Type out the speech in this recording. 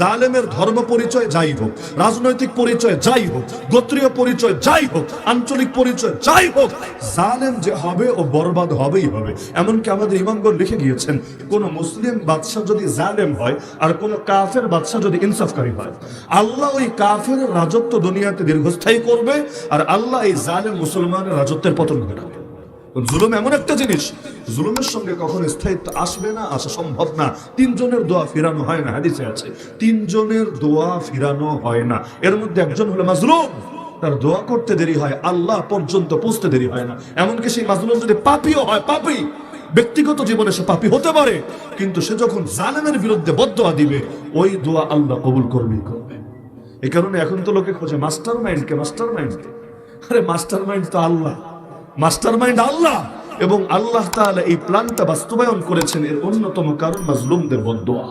জালেমের ধর্ম পরিচয় যাই হোক, রাজনৈতিক পরিচয় যাই হোক, গোত্রীয় পরিচয় যাই হোক, আঞ্চলিক পরিচয় যাই হোক, জালেম যে হবে ও বরবাদ হবেই হবে। এমনকি আমাদের ইমামগণ লিখে গিয়েছেন, কোন মুসলিম বাদশা যদি জালেম হয় আর কোন কাফের বাদশা যদি ইনসাফকারী হয়, আল্লাহ ওই কাফের রাজত্ব দুনিয়াতে দীর্ঘস্থায়ী করবে আর আল্লাহ এই জালেম মুসলমানের রাজত্বের পতন ঘটাবে। জুলুম এমন একটা জিনিস, জুলুমের সঙ্গে কখনো স্থায়িত্ব আসবে না, আসা সম্ভব না। তিনজনের দোয়া ফিরানো হয় না, হাদিসে আছে তিনজনের দোয়া ফিরানো হয় না। এর মধ্যে একজন হলো মাজলুম, তার দোয়া করতে দেরি হয়, আল্লাহ পর্যন্ত পৌঁছতে দেরি হয় না। এমনকি সেই মাজলুম যদি পাপীও হয়, পাপী ব্যক্তিগত জীবনে সে পাপী হতে পারে, কিন্তু সে যখন জালেমের বিরুদ্ধে বদদোয়া দিবে, ওই দোয়া আল্লাহ কবুল করবেই করবে। এই কারণে এখন তো লোকে খোঁজে মাস্টার মাইন্ডকে, মাস্টার মাইন্ডকে। আরে মাস্টার মাইন্ড তো আল্লাহ, মাস্টার মাইন্ড আল্লাহ। এবং আল্লাহ তাআলা এই প্ল্যানটা বাস্তবায়ন করেছেন, এর অন্যতম কারণ মাজলুমদের বদদোয়া।